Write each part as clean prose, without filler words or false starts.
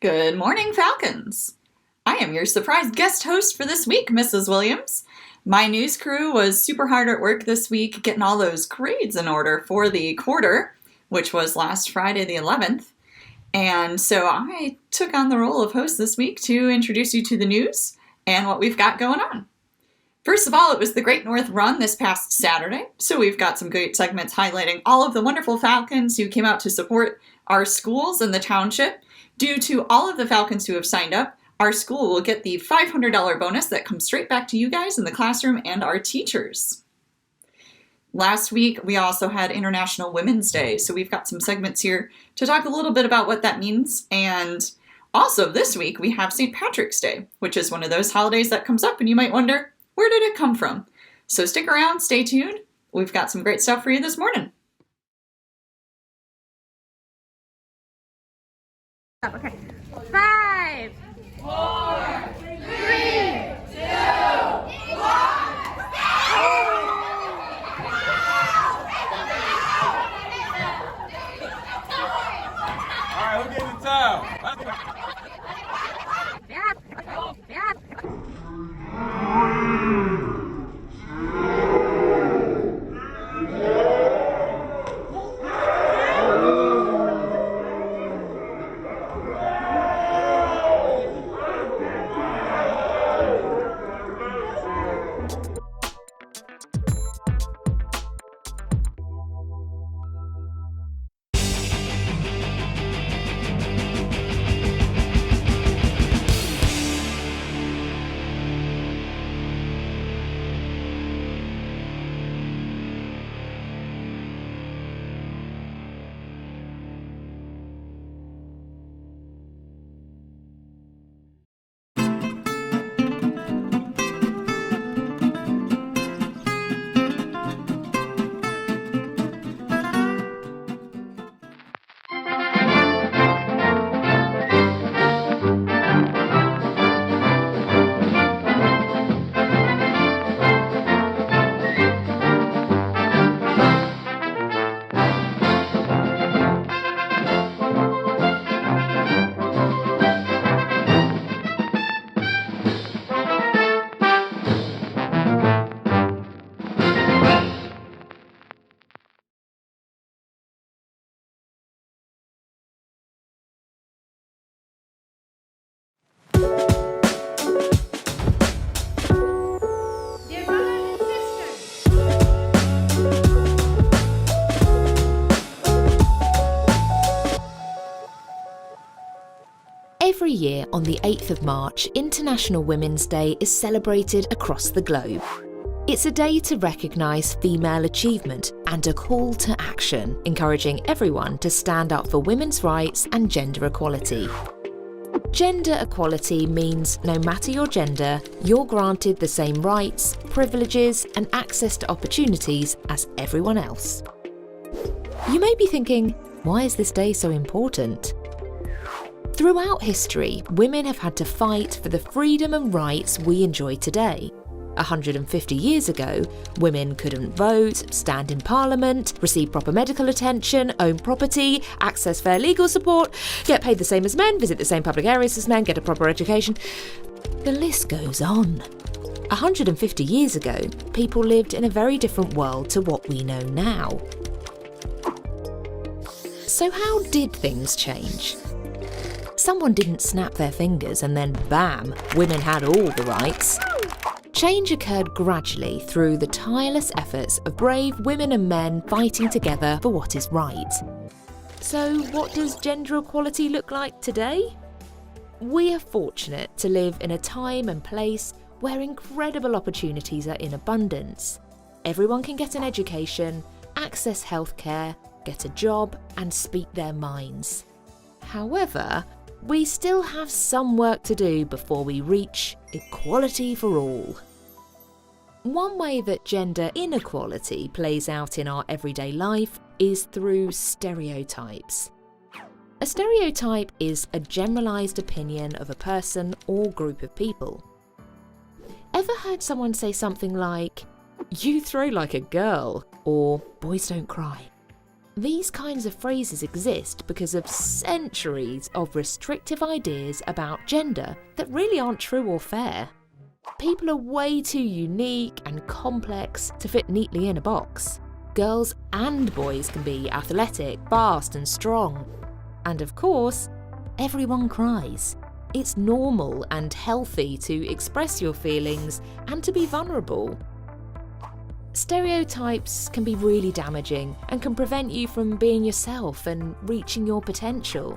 Good morning, Falcons! I am your surprise guest host for this week, Mrs. Williams. My news crew was super hard at work this week getting all those grades in order for the quarter, which was last Friday the 11th. And so I took on the role of host this week to introduce you to the news and what we've got going on. First of all, it was the Great North Run this past Saturday, so we've got some great segments highlighting all of the wonderful Falcons who came out to support our schools in the township. Due to all of the Falcons who have signed up, our school will get the $500 bonus that comes straight back to you guys in the classroom and our teachers. Last week, we also had International Women's Day, so we've got some segments here to talk a little bit about what that means. And also this week, we have St. Patrick's Day, which is one of those holidays that comes up and you might wonder, where did it come from? So stick around, stay tuned. We've got some great stuff for you this morning. Okay. 5, 4, 3, 2, 1. Alright, who getting the towel? Every year on the 8th of March, International Women's Day is celebrated across the globe. It's a day to recognise female achievement and a call to action, encouraging everyone to stand up for women's rights and gender equality. Gender equality means no matter your gender, you're granted the same rights, privileges and access to opportunities as everyone else. You may be thinking, why is this day so important? Throughout history, women have had to fight for the freedom and rights we enjoy today. 150 years ago, women couldn't vote, stand in parliament, receive proper medical attention, own property, access fair legal support, get paid the same as men, visit the same public areas as men, get a proper education. The list goes on. 150 years ago, people lived in a very different world to what we know now. So how did things change? Someone didn't snap their fingers and then bam, women had all the rights. Change occurred gradually through the tireless efforts of brave women and men fighting together for what is right. So what does gender equality look like today? We are fortunate to live in a time and place where incredible opportunities are in abundance. Everyone can get an education, access healthcare, get a job and speak their minds. However, we still have some work to do before we reach equality for all. One way that gender inequality plays out in our everyday life is through stereotypes. A stereotype is a generalised opinion of a person or group of people. Ever heard someone say something like, "You throw like a girl," or "Boys don't cry"? These kinds of phrases exist because of centuries of restrictive ideas about gender that really aren't true or fair. People are way too unique and complex to fit neatly in a box. Girls and boys can be athletic, fast and strong. And of course, everyone cries. It's normal and healthy to express your feelings and to be vulnerable. Stereotypes can be really damaging and can prevent you from being yourself and reaching your potential.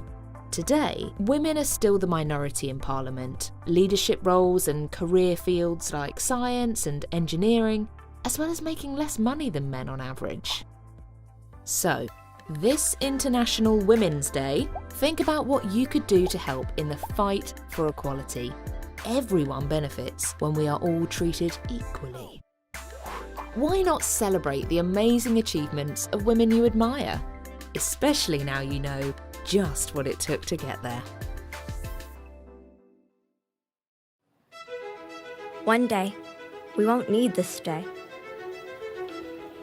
Today, women are still the minority in Parliament. Leadership roles and career fields like science and engineering, as well as making less money than men on average. So, this International Women's Day, think about what you could do to help in the fight for equality. Everyone benefits when we are all treated equally. Why not celebrate the amazing achievements of women you admire? Especially now you know just what it took to get there. One day, we won't need this day.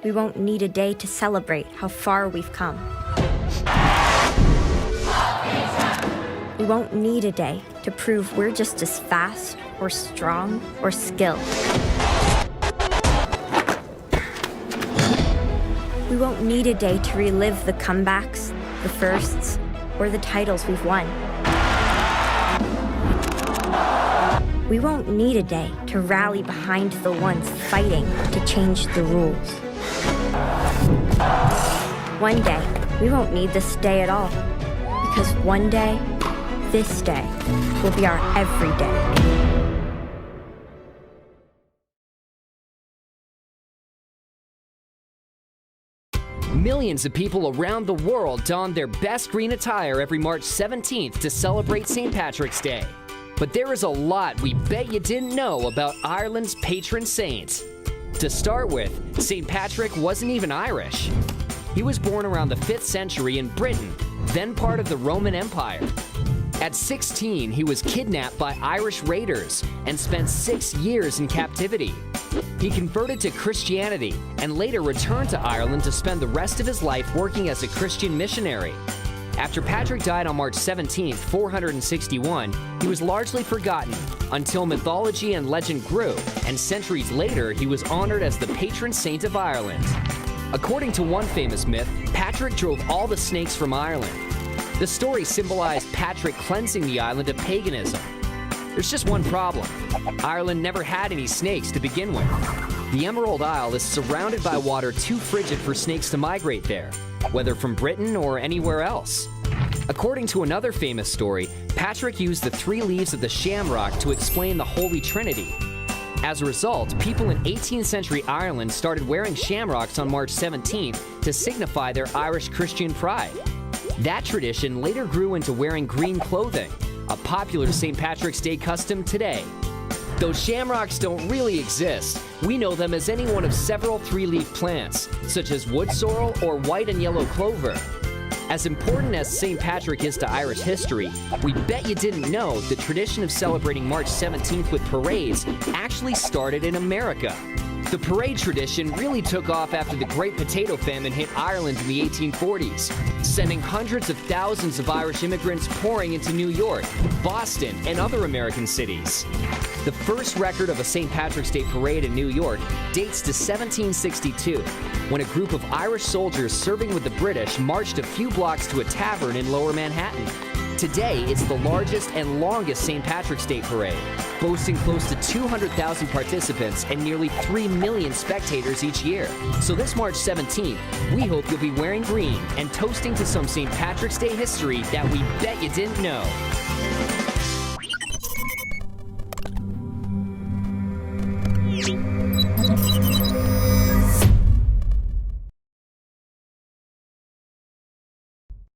We won't need a day to celebrate how far we've come. We won't need a day to prove we're just as fast or strong or skilled. We won't need a day to relive the comebacks, the firsts, or the titles we've won. We won't need a day to rally behind the ones fighting to change the rules. One day, we won't need this day at all, because one day, this day, will be our everyday. Millions of people around the world don their best green attire every March 17th to celebrate St. Patrick's Day. But there is a lot we bet you didn't know about Ireland's patron saint. To start with, St. Patrick wasn't even Irish. He was born around the 5th century in Britain, then part of the Roman Empire. At 16, he was kidnapped by Irish raiders and spent 6 years in captivity. He converted to Christianity and later returned to Ireland to spend the rest of his life working as a Christian missionary. After Patrick died on March 17, 461, he was largely forgotten until mythology and legend grew, and centuries later he was honored as the patron saint of Ireland. According to one famous myth, Patrick drove all the snakes from Ireland. The story symbolized Patrick cleansing the island of paganism. There's just one problem. Ireland never had any snakes to begin with. The Emerald Isle is surrounded by water too frigid for snakes to migrate there, whether from Britain or anywhere else. According to another famous story, Patrick used the 3 leaves of the shamrock to explain the Holy Trinity. As a result, people in 18th century Ireland started wearing shamrocks on March 17th to signify their Irish Christian pride. That tradition later grew into wearing green clothing, a popular St. Patrick's Day custom today. Though shamrocks don't really exist, we know them as any one of several 3-leaf plants, such as wood sorrel or white and yellow clover. As important as St. Patrick is to Irish history, we bet you didn't know the tradition of celebrating March 17th with parades actually started in America. The parade tradition really took off after the Great Potato Famine hit Ireland in the 1840s, sending hundreds of thousands of Irish immigrants pouring into New York, Boston, and other American cities. The first record of a St. Patrick's Day parade in New York dates to 1762, when a group of Irish soldiers serving with the British marched a few blocks to a tavern in Lower Manhattan. Today, it's the largest and longest St. Patrick's Day parade, boasting close to 200,000 participants and nearly 3 million spectators each year. So this March 17th, we hope you'll be wearing green and toasting to some St. Patrick's Day history that we bet you didn't know.